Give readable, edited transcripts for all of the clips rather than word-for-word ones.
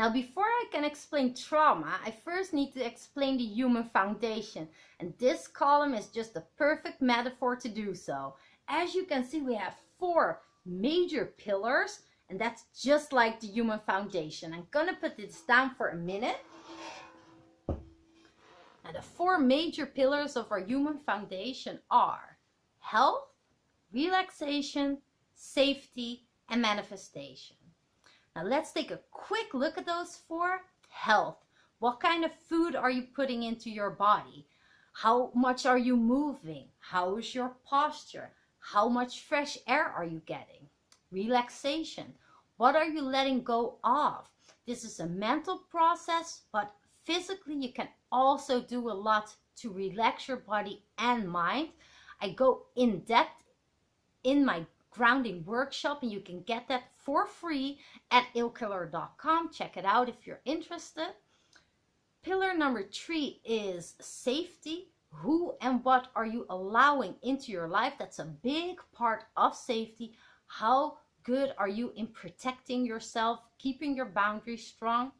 Now, before I can explain trauma, I first need to explain the human foundation. And this column is just the perfect metaphor to do so. As you can see, we have 4 major pillars, and that's just like the human foundation. I'm gonna put this down for a minute. Now, the 4 major pillars of our human foundation are health, relaxation, safety, and manifestation. Now let's take a quick look at those 4. Health. What kind of food are you putting into your body? How much are you moving? How is your posture? How much fresh air are you getting? Relaxation. What are you letting go of? This is a mental process, but physically you can also do a lot to relax your body and mind. I go in depth in my grounding workshop, and you can get that for free at illkiller.com. Check it out if you're interested. Pillar number 3 is safety. Who and what are you allowing into your life? That's a big part of safety. How good are you in protecting yourself, keeping your boundaries strong?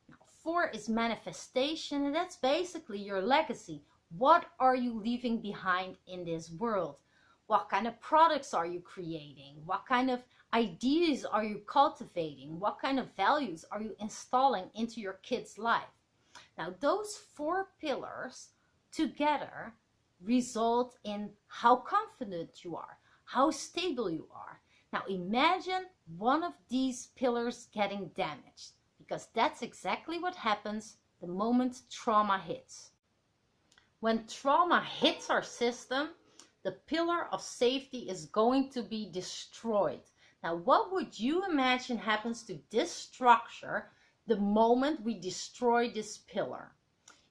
Now, 4 is manifestation, and that's basically your legacy. What are you leaving behind in this world? What kind of products are you creating? What kind of ideas are you cultivating? What kind of values are you installing into your kid's life? Now, those 4 pillars together result in how confident you are, how stable you are. Now, imagine one of these pillars getting damaged, because that's exactly what happens the moment trauma hits. When trauma hits our system, the pillar of safety is going to be destroyed. Now, what would you imagine happens to this structure the moment we destroy this pillar?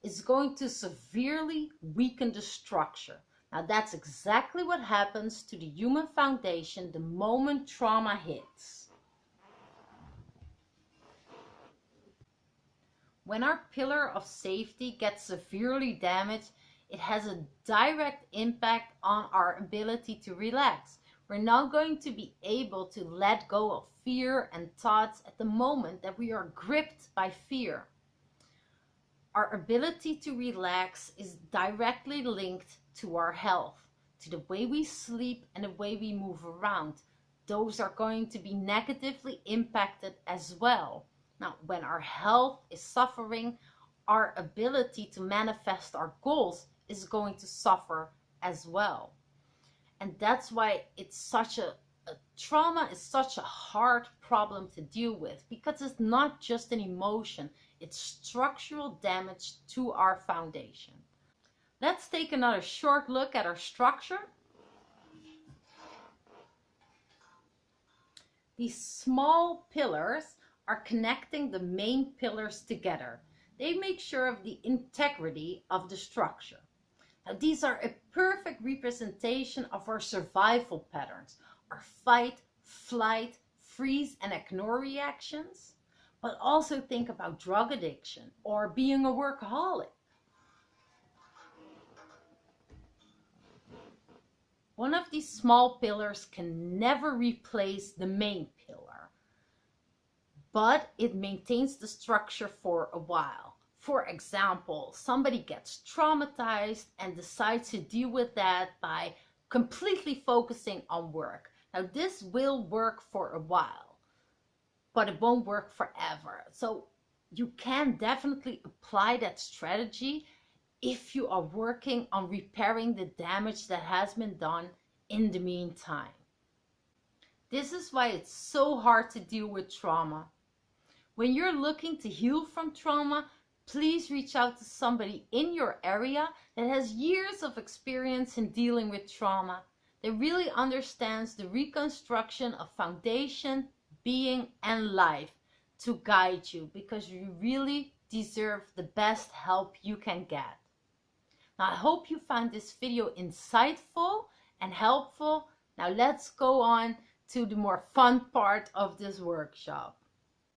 It's going to severely weaken the structure. Now, that's exactly what happens to the human foundation the moment trauma hits. When our pillar of safety gets severely damaged, it has a direct impact on our ability to relax. We're not going to be able to let go of fear and thoughts at the moment that we are gripped by fear. Our ability to relax is directly linked to our health, to the way we sleep and the way we move around. Those are going to be negatively impacted as well. Now, when our health is suffering, our ability to manifest our goals is going to suffer as well. And that's why it's such a trauma is such a hard problem to deal with, because it's not just an emotion, it's structural damage to our foundation. Let's take another short look at our structure. These small pillars are connecting the main pillars together. They make sure of the integrity of the structure. Now, these are a perfect representation of our survival patterns, our fight, flight, freeze, and ignore reactions. But also think about drug addiction or being a workaholic. One of these small pillars can never replace the main pillar, but it maintains the structure for a while. For example, somebody gets traumatized and decides to deal with that by completely focusing on work. Now, this will work for a while, but it won't work forever. So you can definitely apply that strategy if you are working on repairing the damage that has been done in the meantime. This is why it's so hard to deal with trauma. When you're looking to heal from trauma, please reach out to somebody in your area that has years of experience in dealing with trauma, that really understands the reconstruction of foundation, being, and life to guide you, because you really deserve the best help you can get. Now, I hope you found this video insightful and helpful. Now let's go on to the more fun part of this workshop.